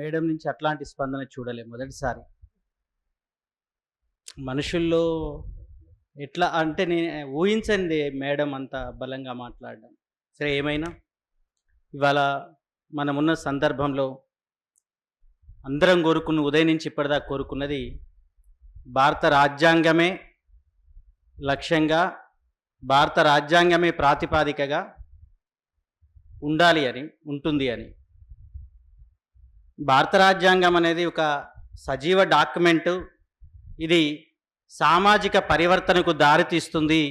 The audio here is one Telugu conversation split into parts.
మేడం నుంచి అట్లాంటి స్పందన చూడలే మొదటిసారి. మనుషుల్లో ఎట్లా అంటే నేను ఊహించనిది మేడం అంత బలంగా మాట్లాడడం. సరే ఏమైనా ఇవాళ మనమున్న సందర్భంలో అందరం కోరుకున్న ఉదయం నుంచి ఇప్పటిదాకా కోరుకున్నది భారత రాజ్యాంగమే లక్ష్యంగా, భారత రాజ్యాంగమే ప్రాతిపాదికగా ఉండాలి అని, ఉంటుంది అని. భారత రాజ్యాంగం అనేది ఒక సజీవ డాక్యుమెంటు. ఇది సామాజిక పరివర్తనకు దారితీస్తుంది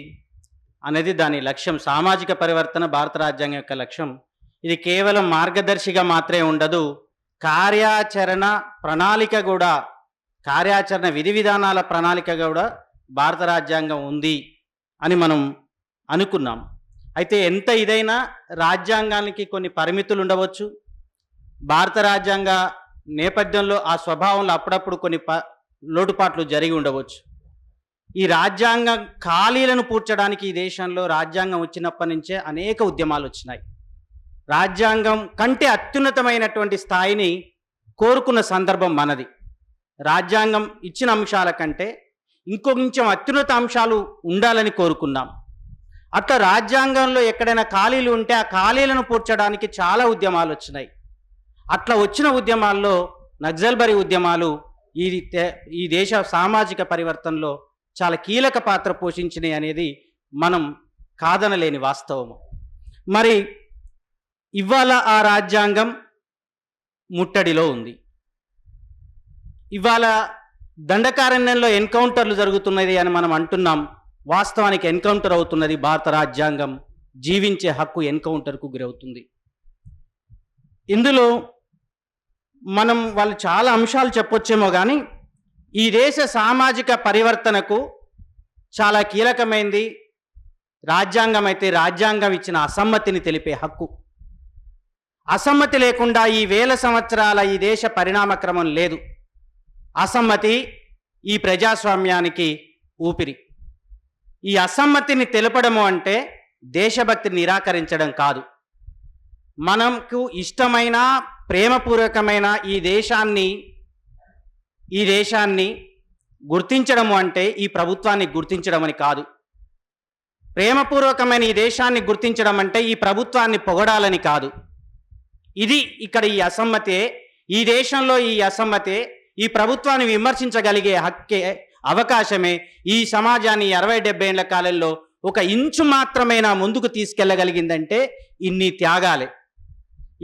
అనేది దాని లక్ష్యం. సామాజిక పరివర్తన భారత రాజ్యాంగం యొక్క లక్ష్యం. ఇది కేవలం మార్గదర్శిగా మాత్రమే ఉండదు, కార్యాచరణ ప్రణాళిక కూడా, కార్యాచరణ విధి విధానాల ప్రణాళిక కూడా భారత రాజ్యాంగం ఉంది అని మనం అనుకున్నాం. అయితే ఎంత ఇదైనా రాజ్యాంగానికి కొన్ని పరిమితులు ఉండవచ్చు. భారత రాజ్యాంగ నేపథ్యంలో ఆ స్వభావంలో అప్పుడప్పుడు కొన్ని లోటుపాట్లు జరిగి ఉండవచ్చు. ఈ రాజ్యాంగ ఖాళీలను పూడ్చడానికి ఈ దేశంలో రాజ్యాంగం వచ్చినప్పటి నుంచే అనేక ఉద్యమాలు వచ్చినాయి. రాజ్యాంగం కంటే అత్యున్నతమైనటువంటి స్థాయిని కోరుకున్న సందర్భం మనది. రాజ్యాంగం ఇచ్చిన అంశాల కంటే ఇంకొంచెం అత్యున్నత అంశాలు ఉండాలని కోరుకున్నాం. అట్లా రాజ్యాంగంలో ఎక్కడైనా ఖాళీలు ఉంటే ఆ ఖాళీలను పూడ్చడానికి చాలా ఉద్యమాలు వచ్చినాయి. అట్లా వచ్చిన ఉద్యమాల్లో నక్సల్బరీ ఉద్యమాలు ఈ దేశ సామాజిక పరివర్తనలో చాలా కీలక పాత్ర పోషించినాయి అనేది మనం కాదనలేని వాస్తవము. మరి ఇవాళ ఆ రాజ్యాంగం ముట్టడిలో ఉంది. ఇవాళ దండకారణ్యంలో ఎన్కౌంటర్లు జరుగుతున్నది అని మనం అంటున్నాం. వాస్తవానికి ఎన్కౌంటర్ అవుతున్నది. భారత రాజ్యాంగం జీవించే హక్కు ఎన్కౌంటర్కు గురవుతుంది. ఇందులో వాళ్ళు చాలా అంశాలు చెప్పొచ్చేమో కానీ ఈ దేశ సామాజిక పరివర్తనకు చాలా కీలకమైంది రాజ్యాంగం. అయితే రాజ్యాంగం ఇచ్చిన అసమ్మతిని తెలిపే హక్కు. అసమ్మతి లేకుండా ఈ వేల సంవత్సరాల ఈ దేశ పరిణామక్రమం లేదు. అసమ్మతి ఈ ప్రజాస్వామ్యానికి ఊపిరి. ఈ అసమ్మతిని తెలపడము అంటే దేశభక్తిని నిరాకరించడం కాదు. మనకు ఇష్టమైన ప్రేమపూర్వకమైన ఈ దేశాన్ని గుర్తించడము అంటే ఈ ప్రభుత్వాన్ని గుర్తించడం అని కాదు. ప్రేమపూర్వకమైన ఈ దేశాన్ని గుర్తించడం అంటే ఈ ప్రభుత్వాన్ని పొగడాలని కాదు. ఇది ఇక్కడ ఈ అసమ్మతే, ఈ దేశంలో ఈ అసమ్మతే, ఈ ప్రభుత్వాన్ని విమర్శించగలిగే హక్కే, అవకాశమే ఈ సమాజాన్ని 60-70 ఏళ్ల కాలంలో ఒక ఇంచు మాత్రమేనా ముందుకు తీసుకెళ్ళగలిగిందంటే ఇన్ని త్యాగాలే.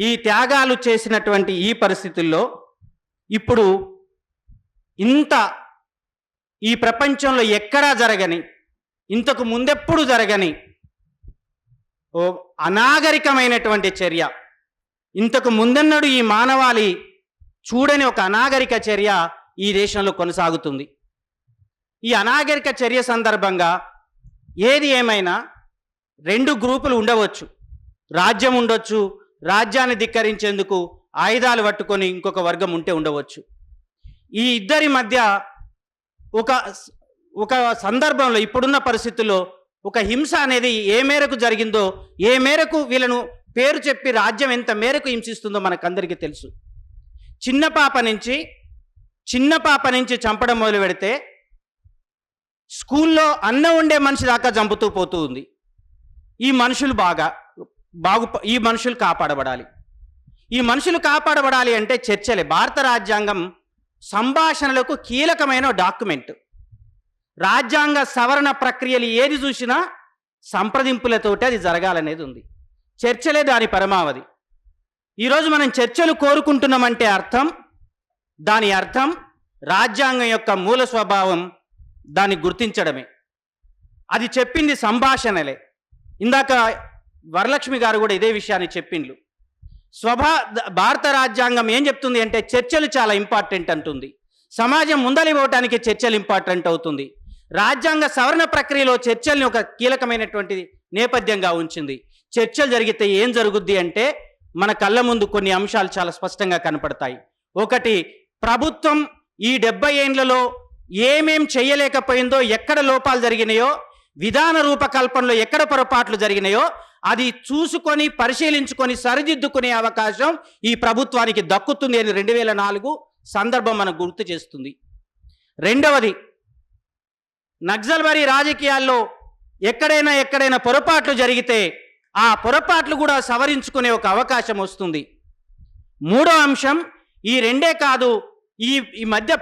ఈ త్యాగాలు చేసినటువంటి ఈ పరిస్థితుల్లో ఇప్పుడు ఈ ప్రపంచంలో ఎక్కడా జరగని, ఇంతకు ముందెప్పుడు జరగని ఓ అనాగరికమైనటువంటి చర్య, ఇంతకు ముందెన్నడు ఈ మానవాళి చూడని ఒక అనాగరిక చర్య ఈ దేశంలో కొనసాగుతుంది. ఈ అనాగరిక చర్య సందర్భంగా ఏది ఏమైనా 2 గ్రూపులు ఉండవచ్చు. రాజ్యం ఉండొచ్చు, రాజ్యాన్ని ధిక్కరించేందుకు ఆయుధాలు పట్టుకొని ఇంకొక వర్గం ఉంటే ఉండవచ్చు. ఈ ఇద్దరి మధ్య ఒక సందర్భంలో ఇప్పుడున్న పరిస్థితుల్లో ఒక హింస అనేది ఏ మేరకు జరిగిందో, ఏ మేరకు వీళ్ళను పేరు చెప్పి రాజ్యం ఎంత మేరకు హింసిస్తుందో మనకందరికీ తెలుసు. చిన్న పాప నుంచి చంపడం మొదలు పెడితే స్కూల్లో అన్నం వండే మనిషి దాకా చంపుతూ పోతూ ఉంది. ఈ మనుషులు కాపాడబడాలి. ఈ మనుషులు కాపాడబడాలి అంటే చర్చలే. భారత రాజ్యాంగం సంభాషణలకు కీలకమైన డాక్యుమెంట్. రాజ్యాంగ సవరణ ప్రక్రియలు ఏది చూసినా సంప్రదింపులతోటి అది జరగాలనేది ఉంది. చర్చలే దాని పరమావధి. ఈరోజు మనం చర్చలు కోరుకుంటున్నామంటే దాని అర్థం రాజ్యాంగం యొక్క మూల స్వభావం దాన్ని గుర్తించడమే. అది చెప్పింది సంభాషణలే. ఇందాక వరలక్ష్మి గారు కూడా ఇదే విషయాన్ని చెప్పిండ్లు. భారత రాజ్యాంగం ఏం చెప్తుంది అంటే చర్చలు చాలా ఇంపార్టెంట్ అంటుంది. సమాజం ముందలిపోవటానికి చర్చలు ఇంపార్టెంట్ అవుతుంది. రాజ్యాంగ సవరణ ప్రక్రియలో చర్చల్ని ఒక కీలకమైనటువంటి నేపథ్యంగా ఉంచింది. చర్చలు జరిగితే ఏం జరుగుద్ది అంటే మన కళ్ళ ముందు కొన్ని అంశాలు చాలా స్పష్టంగా కనపడతాయి. ఒకటి, ప్రభుత్వం ఈ 70 ఏండ్లలో ఏమేం చేయలేకపోయిందో, ఎక్కడ లోపాలు జరిగినాయో, విధాన రూపకల్పనలో ఎక్కడ పొరపాట్లు జరిగినాయో అది చూసుకొని పరిశీలించుకొని సరిదిద్దుకునే అవకాశం ఈ ప్రభుత్వానికి దక్కుతుంది అని 2004 సందర్భం మనకు గుర్తు చేస్తుంది. రెండవది, నక్సల్బరీ రాజకీయాల్లో ఎక్కడైనా పొరపాట్లు జరిగితే ఆ పొరపాట్లు కూడా సవరించుకునే ఒక అవకాశం వస్తుంది. మూడో అంశం, ఈ రెండే కాదు, ఈ మధ్య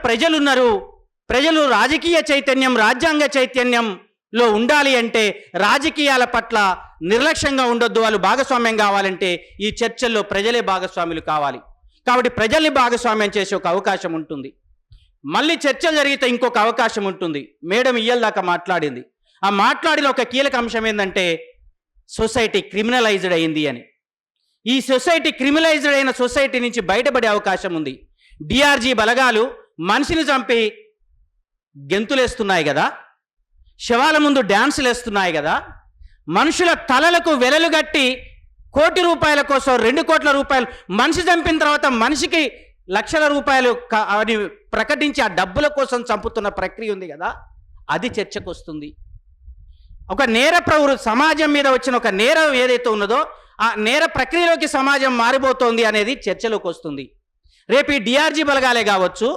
ప్రజలు రాజకీయ చైతన్యం, రాజ్యాంగ చైతన్యంలో ఉండాలి అంటే రాజకీయాల పట్ల నిర్లక్ష్యంగా ఉండొద్దు. వాళ్ళు భాగస్వామ్యం కావాలంటే ఈ చర్చల్లో ప్రజలే భాగస్వాములు కావాలి. కాబట్టి ప్రజల్ని భాగస్వామ్యం చేసే ఒక అవకాశం ఉంటుంది. మళ్ళీ చర్చలు జరిగితే ఇంకొక అవకాశం ఉంటుంది. మేడం ఇయ్యల్దాకా మాట్లాడింది. ఆ మాట్లాడిన ఒక కీలక అంశం ఏంటంటే సొసైటీ క్రిమినలైజ్డ్ అయింది అని. ఈ సొసైటీ క్రిమినలైజ్డ్ అయిన సొసైటీ నుంచి బయటపడే అవకాశం ఉంది. డిఆర్జీ బలగాలు మనిషిని చంపి గెంతులేస్తున్నాయి కదా, శవాల ముందు డ్యాన్సులు వేస్తున్నాయి కదా, మనుషుల తలలకు వెలలు గట్టి కోటి రూపాయల కోసం 2 కోట్ల రూపాయలు, మనిషి చంపిన తర్వాత మనిషికి లక్షల రూపాయలు అని ప్రకటించి ఆ డబ్బుల కోసం చంపుతున్న ప్రక్రియ ఉంది కదా, అది చర్చకు వస్తుంది. ఒక నేర సమాజం మీద వచ్చిన ఒక నేరం ఏదైతే ఉన్నదో ఆ నేర ప్రక్రియలోకి సమాజం మారిపోతోంది అనేది చర్చలోకి వస్తుంది. రేపు ఈ డిఆర్జీ బలగాలే కావచ్చు,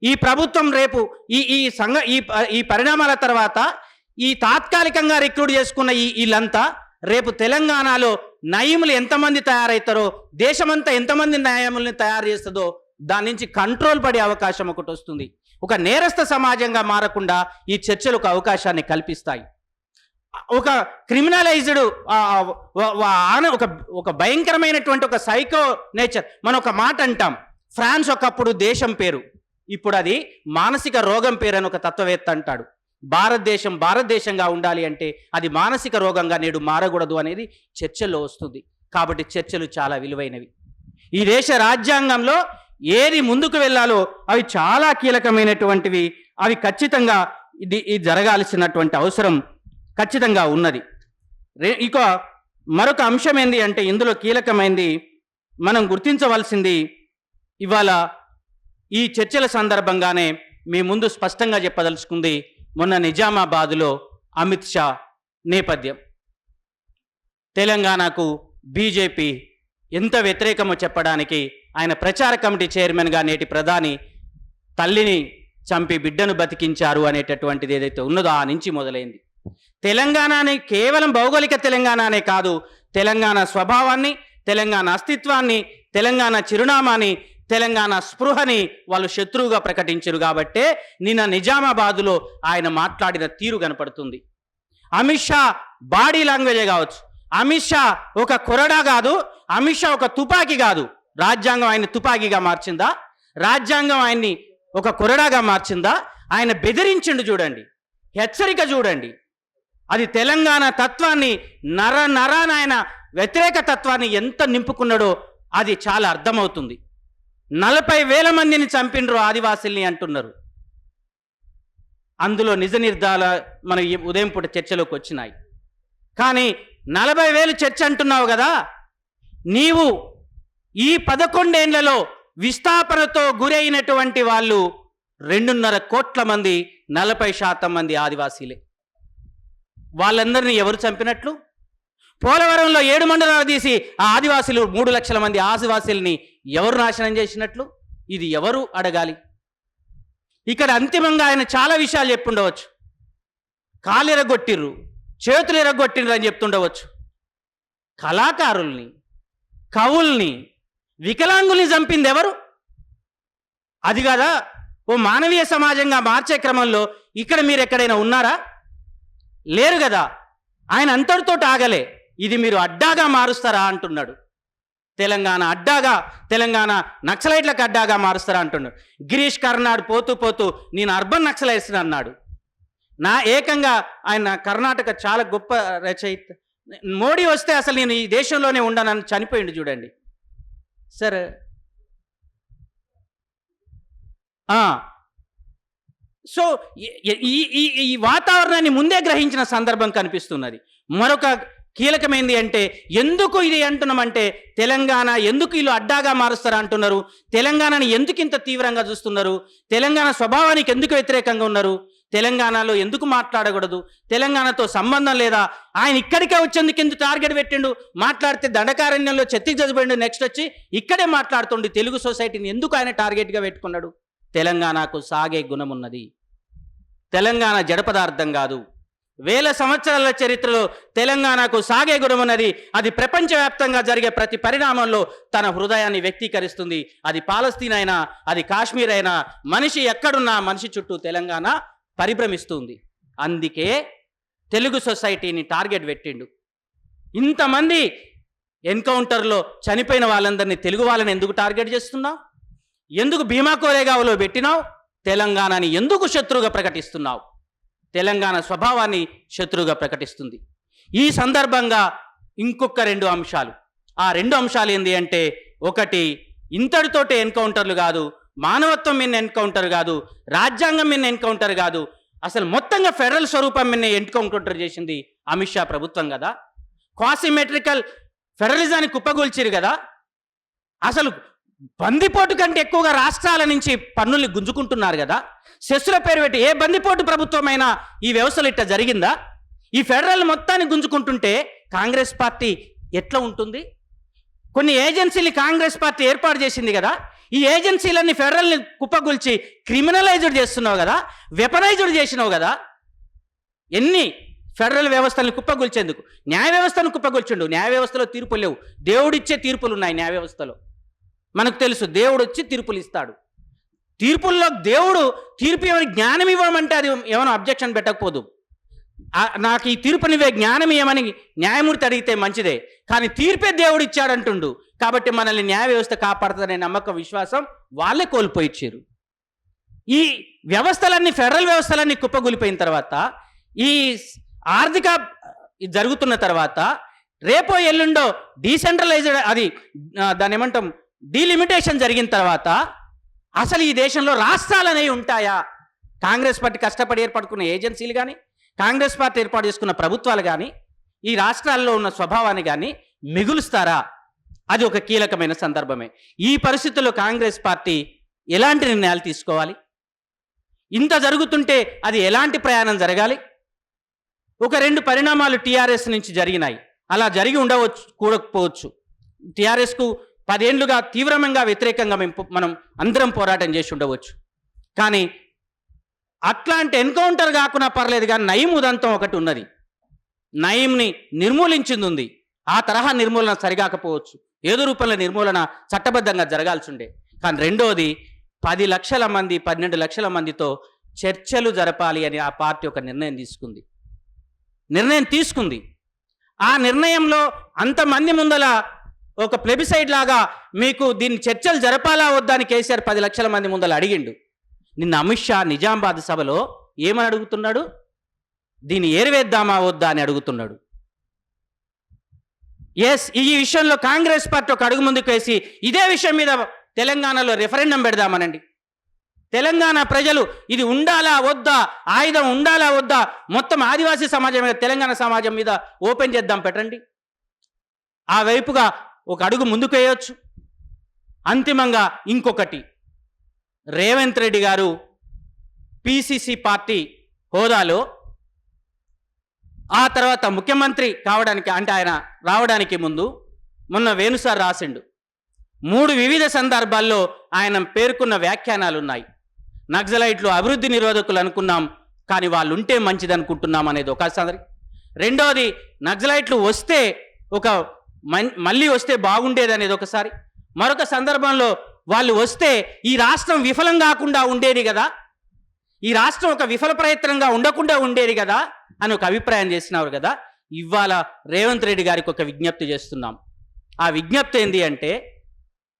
ఈ ప్రభుత్వం రేపు ఈ పరిణామాల తర్వాత ఈ తాత్కాలికంగా రిక్రూట్ చేసుకున్న వీళ్ళంతా రేపు తెలంగాణలో నయములు ఎంతమంది తయారవుతారో, దేశమంతా ఎంతమంది నయముల్ని తయారు చేస్తుందో దాని నుంచి కంట్రోల్ పడే అవకాశం ఒకటి వస్తుంది. ఒక నేరస్థ సమాజంగా మారకుండా ఈ చర్చలు ఒక అవకాశాన్ని కల్పిస్తాయి. ఒక క్రిమినలైజ్డ్ ఒక భయంకరమైనటువంటి ఒక సైకో నేచర్. మనం ఒక మాట అంటాం, ఫ్రాన్స్ ఒకప్పుడు దేశం పేరు, ఇప్పుడు అది మానసిక రోగం పేరు అని ఒక తత్వవేత్త అంటాడు. భారతదేశంగా ఉండాలి అంటే అది మానసిక రోగంగా నేడు మారకూడదు అనేది చర్చల్లో వస్తుంది. కాబట్టి చర్చలు చాలా విలువైనవి. ఈ దేశ రాజ్యాంగంలో ఏది ముందుకు వెళ్ళాలో అవి చాలా కీలకమైనటువంటివి. అవి ఖచ్చితంగా ఇది జరగాల్సినటువంటి అవసరం ఖచ్చితంగా ఉన్నది. ఇక మరొక అంశం ఏంది అంటే ఇందులో కీలకమైంది మనం గుర్తించవలసింది, ఇవాళ ఈ చర్చల సందర్భంగానే మీ ముందు స్పష్టంగా చెప్పదలుచుకుంది, మొన్న నిజామాబాదులో అమిత్ షా నేపథ్యం. తెలంగాణకు బీజేపీ ఎంత వ్యతిరేకమో చెప్పడానికి ఆయన ప్రచార కమిటీ చైర్మన్గా నేటి ప్రధాని తల్లిని చంపి బిడ్డను బతికించారు అనేటటువంటిది ఏదైతే ఉన్నదో ఆ నుంచి మొదలైంది. తెలంగాణని కేవలం భౌగోళిక తెలంగాణనే కాదు, తెలంగాణ స్వభావాన్ని, తెలంగాణ అస్తిత్వాన్ని, తెలంగాణ చిరునామాని, తెలంగాణ స్పృహని వాళ్ళు శత్రువుగా ప్రకటించారు. కాబట్టే నిన్న నిజామాబాదులో ఆయన మాట్లాడిన తీరు కనపడుతుంది. అమిత్ షా బాడీ లాంగ్వేజే కావచ్చు, అమిత్ షా ఒక కొరడా కాదు, అమిత్ షా ఒక తుపాకీ కాదు. రాజ్యాంగం ఆయన్ని తుపాకీగా మార్చిందా? రాజ్యాంగం ఆయన్ని ఒక కొరడాగా మార్చిందా? ఆయన బెదిరించిండు చూడండి, హెచ్చరిక చూడండి. అది తెలంగాణ తత్వాన్ని నరాన ఆయన వ్యతిరేక తత్వాన్ని ఎంత నింపుకున్నాడో అది చాలా అర్థమవుతుంది. 40,000 మందిని చంపినరు ఆదివాసుల్ని అంటున్నారు. అందులో నిజ నిర్ధార మన ఉదయం పూట చర్చలోకి వచ్చినాయి. కానీ 40,000 చర్చ అంటున్నావు కదా, నీవు ఈ 11 ఏళ్లలో విస్థాపనతో గురైనటువంటి వాళ్ళు 2.5 కోట్ల మంది, 40% మంది ఆదివాసీలే. వాళ్ళందరినీ ఎవరు చంపినట్లు? పోలవరంలో 7 మండలాలు తీసి ఆ ఆదివాసీలు 3 లక్షల మంది ఆదివాసీలని ఎవరు నాశనం చేసినట్లు? ఇది ఎవరు అడగాలి? ఇక్కడ అంతిమంగా ఆయన చాలా విషయాలు చెప్పుండవచ్చు. కాలు ఎరగొట్టిర్రు, చేతులు ఎరగొట్టిర్రు అని చెప్తుండవచ్చు. కళాకారుల్ని, కవుల్ని, వికలాంగుల్ని చంపింది ఎవరు? అది కదా ఓ మానవీయ సమాజంగా మార్చే క్రమంలో ఇక్కడ మీరు ఎక్కడైనా ఉన్నారా? లేరు కదా. ఆయన అంతటితో ఆగలే, ఇది మీరు అడ్డాగా మారుస్తారా అంటున్నాడు. తెలంగాణ నక్సలైట్లకు అడ్డాగా మారుస్తారా అంటున్నాడు. గిరీష్ కర్నాడ్ పోతూ నేను అర్బన్ నక్సలైట్స్ అన్నాడు. ఏకంగా ఆయన కర్ణాటక చాలా గొప్ప రచయిత. మోడీ వస్తే అసలు నేను ఈ దేశంలోనే ఉండనని చనిపోయిండు చూడండి. సరే, సో ఈ వాతావరణాన్ని ముందే గ్రహించిన సందర్భం కనిపిస్తున్నది. మరొక కీలకమైంది అంటే ఎందుకు ఇది అంటున్నామంటే తెలంగాణ ఎందుకు వీళ్ళు అడ్డాగా మారుస్తారా అంటున్నారు, తెలంగాణని ఎందుకు ఇంత తీవ్రంగా చూస్తున్నారు, తెలంగాణ స్వభావానికి ఎందుకు వ్యతిరేకంగా ఉన్నారు, తెలంగాణలో ఎందుకు మాట్లాడకూడదు, తెలంగాణతో సంబంధం లేదా, ఆయన ఇక్కడికే వచ్చేందుకు ఎందుకు టార్గెట్ పెట్టిండు, మాట్లాడితే దండకారణ్యంలో ఛత్తీస్గఢ్ నెక్స్ట్ వచ్చి ఇక్కడే మాట్లాడుతుండు, తెలుగు సొసైటీని ఎందుకు ఆయన టార్గెట్గా పెట్టుకున్నాడు? తెలంగాణకు సాగే గుణం ఉన్నది, తెలంగాణ జడ పదార్థం కాదు. వేల సంవత్సరాల చరిత్రలో తెలంగాణకు సాగే గుణం ఉన్నది. అది ప్రపంచవ్యాప్తంగా జరిగే ప్రతి పరిణామంలో తన హృదయాన్ని వ్యక్తీకరిస్తుంది. అది పాలస్తీన్ అయినా, అది కాశ్మీర్ అయినా, మనిషి ఎక్కడున్నా మనిషి చుట్టూ తెలంగాణ పరిభ్రమిస్తుంది. అందుకే తెలుగు సొసైటీని టార్గెట్ పెట్టిండు. ఇంతమంది ఎన్కౌంటర్లో చనిపోయిన వాళ్ళందరినీ తెలుగు వాళ్ళని ఎందుకు టార్గెట్ చేస్తున్నావు? ఎందుకు భీమా కోరేగావ్లో పెట్టినావు? తెలంగాణని ఎందుకు శత్రువుగా ప్రకటిస్తున్నావు? తెలంగాణ స్వభావాన్ని శత్రువుగా ప్రకటిస్తుంది. ఈ సందర్భంగా ఇంకొక 2 అంశాలు, ఆ 2 అంశాలు ఏంటి అంటే, ఒకటి ఇంతటితోటే ఎన్కౌంటర్లు కాదు, మానవత్వం మీద ఎన్కౌంటర్ కాదు, రాజ్యాంగం మీద ఎన్కౌంటర్ కాదు, అసలు మొత్తంగా ఫెడరల్ స్వరూపం మీద ఎన్కౌంటర్ చేసింది అమిత్ షా ప్రభుత్వం కదా. క్వాసిమెట్రికల్ ఫెడరలిజాన్ని కుప్పగొల్చిరు కదా. అసలు బందిపోటు కంటే ఎక్కువగా రాష్ట్రాల నుంచి పన్నుల్ని గుంజుకుంటున్నారు కదా. సెస్సుల పేరు పెట్టి ఏ బందిపోటు ప్రభుత్వమైనా ఈ వ్యవస్థలు ఇట్లా జరిగిందా? ఈ ఫెడరల్ మొత్తాన్ని గుంజుకుంటుంటే కాంగ్రెస్ పార్టీ ఎట్లా ఉంటుంది? కొన్ని ఏజెన్సీలు కాంగ్రెస్ పార్టీ ఏర్పాటు చేసింది కదా. ఈ ఏజెన్సీలన్నీ ఫెడరల్ని కుప్పగొల్చి క్రిమినలైజ్డ్ చేస్తున్నావు కదా, వెపనైజ్డ్ చేసినావు కదా. ఎన్ని ఫెడరల్ వ్యవస్థలను కుప్పగొల్చేందుకు, న్యాయ వ్యవస్థను కుప్పగొల్చిండు. న్యాయ వ్యవస్థలో తీర్పులు లేవు, దేవుడిచ్చే తీర్పులు ఉన్నాయి న్యాయ వ్యవస్థలో. మనకు తెలుసు, దేవుడు వచ్చి తీర్పులు ఇస్తాడు. తీర్పుల్లో దేవుడు తీర్పు ఏమైనా జ్ఞానం ఇవ్వమంటే అది ఏమైనా అబ్జెక్షన్ పెట్టకపోదు. నాకు ఈ తీర్పునివే జ్ఞానం ఏమని న్యాయమూర్తి అడిగితే మంచిదే, కానీ తీర్పే దేవుడు ఇచ్చాడంటుండు. కాబట్టి మనల్ని న్యాయ వ్యవస్థ కాపాడుతుందనే నమ్మకం, విశ్వాసం వాళ్ళే కోల్పోయిచ్చారు. ఈ వ్యవస్థలన్నీ, ఫెడరల్ వ్యవస్థలన్నీ కుప్పగూలిపోయిన తర్వాత, ఈ ఆర్థిక జరుగుతున్న తర్వాత, రేపో ఎల్లుండో డీసెంట్రలైజ్డ్, అది దాన్ని ఏమంటాం, డీలిమిటేషన్ జరిగిన తర్వాత అసలు ఈ దేశంలో రాష్ట్రాలు అనేవి ఉంటాయా? కాంగ్రెస్ పార్టీ కష్టపడి ఏర్పడుకున్న ఏజెన్సీలు కానీ, కాంగ్రెస్ పార్టీ ఏర్పాటు చేసుకున్న ప్రభుత్వాలు కానీ ఈ రాష్ట్రాల్లో ఉన్న స్వభావాన్ని కానీ మిగులుస్తారా? అది ఒక కీలకమైన సందర్భమే. ఈ పరిస్థితుల్లో కాంగ్రెస్ పార్టీ ఎలాంటి నిర్ణయాలు తీసుకోవాలి? ఇంత జరుగుతుంటే అది ఎలాంటి ప్రయాణం జరగాలి? ఒక 2 పరిణామాలు టీఆర్ఎస్ నుంచి జరిగినాయి. అలా జరిగి ఉండవచ్చు, కూడకపోవచ్చు. టీఆర్ఎస్కు 10 ఏళ్లుగా తీవ్రంగా వ్యతిరేకంగా మనం అందరం పోరాటం చేసి ఉండవచ్చు. కానీ అట్లాంటి ఎన్కౌంటర్ కాకుండా పర్లేదు, కానీ నయీం ఉదంతం ఒకటి ఉన్నది. నయీంని నిర్మూలించింది ఉంది. ఆ తరహా నిర్మూలన సరిగాకపోవచ్చు, ఏదో రూపంలో నిర్మూలన చట్టబద్ధంగా జరగాల్సి ఉండే. కానీ రెండోది, 10 లక్షల మంది 12 లక్షల మందితో చర్చలు జరపాలి అని ఆ పార్టీ ఒక నిర్ణయం తీసుకుంది. ఆ నిర్ణయంలో అంతమంది ముందల ఒక ప్లెబిసైడ్ లాగా మీకు దీన్ని చర్చలు జరపాలా వద్దా అని కేసీఆర్ 10 లక్షల మంది ముందల అడిగిండు. నిన్న అమిత్ షా నిజామాబాద్ సభలో ఏమని అడుగుతున్నాడు? దీన్ని ఏరివేద్దామా వద్దా అని అడుగుతున్నాడు. ఈ విషయంలో కాంగ్రెస్ పార్టీ ఒక అడుగు ముందుకు వేసి ఇదే విషయం మీద తెలంగాణలో రెఫరెండం పెడదామనండి. తెలంగాణ ప్రజలు ఇది ఉండాలా వద్దా, ఆయుధం ఉండాలా వద్దా, మొత్తం ఆదివాసీ సమాజం మీద, తెలంగాణ సమాజం మీద ఓపెన్ చేద్దాం, పెట్టండి. ఆ వైపుగా ఒక అడుగు ముందుకు వేయవచ్చు. అంతిమంగా ఇంకొకటి, రేవంత్ రెడ్డి గారు పిసిసి పార్టీ హోదాలో, ఆ తర్వాత ముఖ్యమంత్రి కావడానికి, అంటే ఆయన రావడానికి ముందు మొన్న వేణుసార్ రాసిండు. 3 వివిధ సందర్భాల్లో ఆయన పేర్కొన్న వ్యాఖ్యానాలు ఉన్నాయి. నక్సలైట్లు అభివృద్ధి నిరోధకులు అనుకున్నాం, కానీ వాళ్ళు ఉంటే మంచిది అనుకుంటున్నాం అనేది ఒకసారి. రెండోది, నక్సలైట్లు వస్తే మళ్ళీ వస్తే బాగుండేది అనేది ఒకసారి. మరొక సందర్భంలో వాళ్ళు వస్తే ఈ రాష్ట్రం విఫలం కాకుండా ఉండేది కదా, ఈ రాష్ట్రం ఒక విఫల ప్రయత్నంగా ఉండకుండా ఉండేది కదా అని ఒక అభిప్రాయం చేసినారు కదా. ఇవాళ రేవంత్ రెడ్డి గారికి ఒక విజ్ఞప్తి చేస్తున్నాం. ఆ విజ్ఞప్తి ఏంటి అంటే,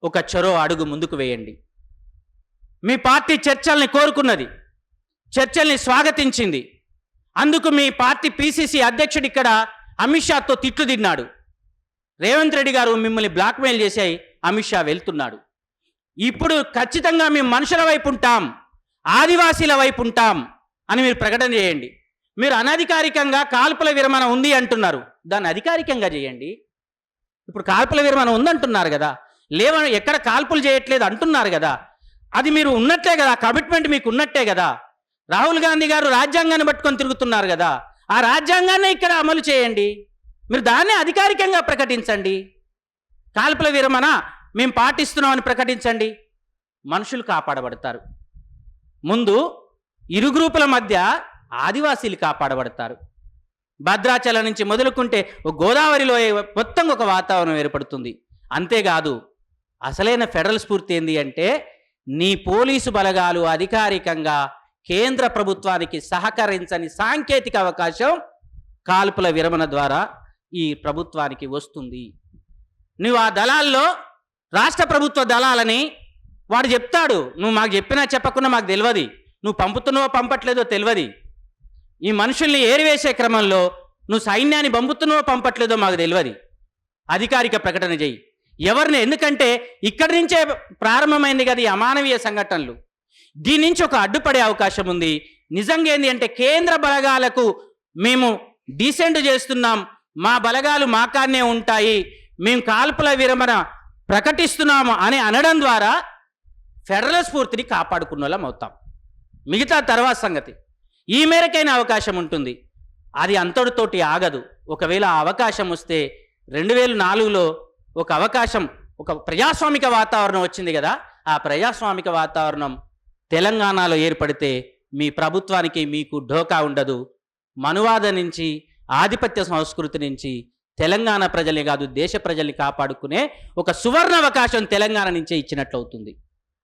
ఒక చొరవ అడుగు ముందుకు వేయండి. మీ పార్టీ చర్చల్ని కోరుకున్నది, చర్చల్ని స్వాగతించింది. అందుకు మీ పార్టీ పిసిసి అధ్యక్షుడు ఇక్కడ అమిత్ షాతో తిట్లు తిన్నాడు. రేవంత్ రెడ్డి గారు మిమ్మల్ని బ్లాక్మెయిల్ చేసి అమిత్ షా వెళ్తున్నాడు. ఇప్పుడు ఖచ్చితంగా మేము మనుషుల వైపు ఉంటాం, ఆదివాసీల వైపు ఉంటాం అని మీరు ప్రకటన చేయండి. మీరు అనధికారికంగా కాల్పుల విరమణ ఉంది అంటున్నారు, దాన్ని అధికారికంగా చేయండి. ఇప్పుడు కాల్పుల విరమణ ఉందంటున్నారు కదా, ఎక్కడ కాల్పులు చేయట్లేదు అంటున్నారు కదా, అది మీరు ఉన్నట్లే కదా, కమిట్మెంట్ మీకు ఉన్నట్టే కదా. రాహుల్ గాంధీ గారు రాజ్యాంగాన్ని పట్టుకొని తిరుగుతున్నారు కదా, ఆ రాజ్యాంగాన్ని ఇక్కడ అమలు చేయండి. మీరు దాన్ని అధికారికంగా ప్రకటించండి. కాల్పుల విరమణ మేము పాటిస్తున్నామని ప్రకటించండి. మనుషులు కాపాడబడతారు. ముందు ఇరు గ్రూపుల మధ్య ఆదివాసీలు కాపాడబడతారు. భద్రాచలం నుంచి మొదలుకుంటే గోదావరిలో మొత్తం ఒక వాతావరణం ఏర్పడుతుంది. అంతేకాదు, అసలైన ఫెడరల్ స్ఫూర్తి ఏంది అంటే, నీ పోలీసు బలగాలు అధికారికంగా కేంద్ర ప్రభుత్వానికి సహకరించని సాంకేతిక అవకాశం కాల్పుల విరమణ ద్వారా ఈ ప్రభుత్వానికి వస్తుంది. నువ్వు ఆ దళాల్లో రాష్ట్ర ప్రభుత్వ దళాలని వాడు చెప్తాడు, నువ్వు మాకు చెప్పినా చెప్పకుండా మాకు తెలియదు, నువ్వు పంపుతున్నావో పంపట్లేదో తెలియదు. ఈ మనుషుల్ని ఏరివేసే క్రమంలో నువ్వు సైన్యాన్ని పంపుతున్నావో పంపట్లేదో మాకు తెలియదు. అధికారిక ప్రకటన చేయి. ఎవరిని, ఎందుకంటే ఇక్కడి నుంచే ప్రారంభమైంది కదా ఈ అమానవీయ సంఘటనలు. దీని నుంచి ఒక అడ్డుపడే అవకాశం ఉంది. నిజంగా ఏంది అంటే, కేంద్ర బలగాలకు మేము డీసెంట్ చేస్తున్నాం, మా బలగాలు మాకాన్నే ఉంటాయి, మేము కాల్పుల విరమణ ప్రకటిస్తున్నాము అని అనడం ద్వారా ఫెడరల్ స్ఫూర్తిని కాపాడుకున్న వాళ్ళం అవుతాం. మిగతా తర్వాత సంగతి. ఈ మేరకైన అవకాశం ఉంటుంది. అది అంతటితోటి ఆగదు. ఒకవేళ ఆ అవకాశం వస్తే 2004లో ఒక అవకాశం, ఒక ప్రజాస్వామిక వాతావరణం వచ్చింది కదా, ఆ ప్రజాస్వామిక వాతావరణం తెలంగాణలో ఏర్పడితే మీ ప్రభుత్వానికి మీకు ఢోకా ఉండదు. మనువాద నుంచి, ఆధిపత్య సంస్కృతి నుంచి తెలంగాణ ప్రజల్ని కాదు దేశ ప్రజల్ని కాపాడుకునే ఒక సువర్ణ అవకాశం తెలంగాణ నుంచే ఇచ్చినట్లు అవుతుంది.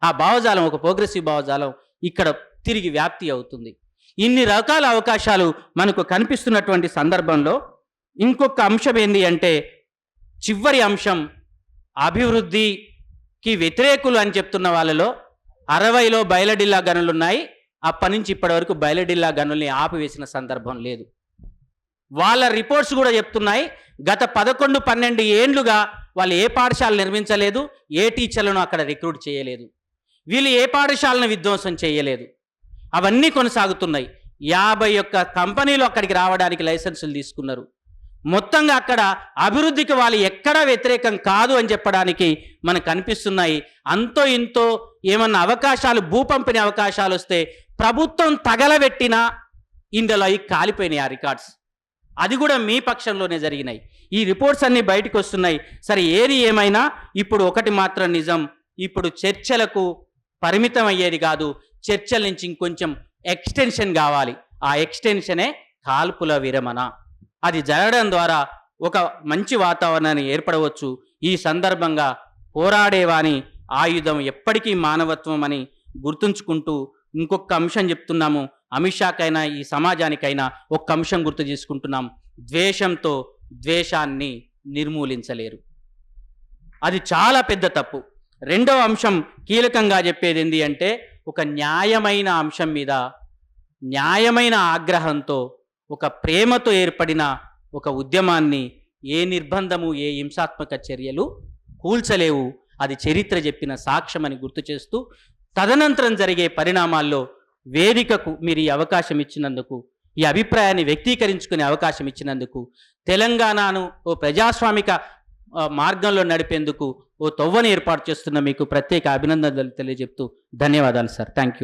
ఆ భావజాలం, ఒక ప్రోగ్రెసివ్ భావజాలం ఇక్కడ తిరిగి వ్యాప్తి అవుతుంది. ఇన్ని రకాల అవకాశాలు మనకు కనిపిస్తున్నటువంటి సందర్భంలో ఇంకొక అంశం ఏంటి అంటే, చివరి అంశం, అభివృద్ధికి వ్యతిరేకులు అని చెప్తున్న వాళ్ళలో 60లో బయలడిల్లా గనులు ఉన్నాయి. అప్పటి నుంచి ఇప్పటి వరకు బయలడిల్లా గనుల్ని ఆపివేసిన సందర్భం లేదు. వాళ్ళ రిపోర్ట్స్ కూడా చెప్తున్నాయి, గత 11-12 ఏండ్లుగా వాళ్ళు ఏ పాఠశాల నిర్మించలేదు, ఏ టీచర్లను అక్కడ రిక్రూట్ చేయలేదు, వీళ్ళు ఏ పాఠశాలను విధ్వంసం చేయలేదు. అవన్నీ కొనసాగుతున్నాయి. 51 కంపెనీలు అక్కడికి రావడానికి లైసెన్సులు తీసుకున్నారు. మొత్తంగా అక్కడ అభివృద్ధికి వాళ్ళు ఎక్కడా వ్యతిరేకం కాదు అని చెప్పడానికి మనకు కనిపిస్తున్నాయి. అంతో ఇంతో ఏమన్నా అవకాశాలు, భూపంపిణీ అవకాశాలు వస్తే ప్రభుత్వం తగలబెట్టినా ఇందులో అవి కాలిపోయినాయి ఆ రికార్డ్స్. అది కూడా మీ పక్షంలోనే జరిగినాయి. ఈ రిపోర్ట్స్ అన్నీ బయటకు వస్తున్నాయి. సరే, ఏది ఏమైనా ఇప్పుడు ఒకటి మాత్రం నిజం, ఇప్పుడు చర్చలకు పరిమితం అయ్యేది కాదు, చర్చల నుంచి ఇంకొంచెం ఎక్స్టెన్షన్ కావాలి. ఆ ఎక్స్టెన్షనే కాల్పుల విరమణ. అది జరగడం ద్వారా ఒక మంచి వాతావరణాన్ని ఏర్పడవచ్చు. ఈ సందర్భంగా పోరాడేవాని ఆయుధం ఎప్పటికీ మానవత్వం అని గుర్తుంచుకుంటూ ఇంకొక అంశం చెప్తున్నాము. అమిత్ షాకైనా ఈ సమాజానికైనా ఒక్క అంశం గుర్తు చేసుకుంటున్నాం, ద్వేషంతో ద్వేషాన్ని నిర్మూలించలేరు. అది చాలా పెద్ద తప్పు. రెండవ అంశం కీలకంగా చెప్పేది ఏంటి అంటే, ఒక న్యాయమైన అంశం మీద న్యాయమైన ఆగ్రహంతో, ఒక ప్రేమతో ఏర్పడిన ఒక ఉద్యమాన్ని ఏ నిర్బంధము, ఏ హింసాత్మక చర్యలు కూల్చలేవు. అది చరిత్ర చెప్పిన సాక్ష్యమని గుర్తు చేస్తూ, తదనంతరం జరిగే పరిణామాల్లో వేదికకు మీరు ఈ అవకాశం ఇచ్చినందుకు, ఈ అభిప్రాయాన్ని వ్యక్తీకరించుకునే అవకాశం ఇచ్చినందుకు, తెలంగాణను ఓ ప్రజాస్వామిక మార్గంలో నడిపేందుకు ఓ తొవ్వని ఏర్పాటు చేస్తున్న మీకు ప్రత్యేక అభినందనలు తెలియజెప్తూ ధన్యవాదాలు సార్. Thank you.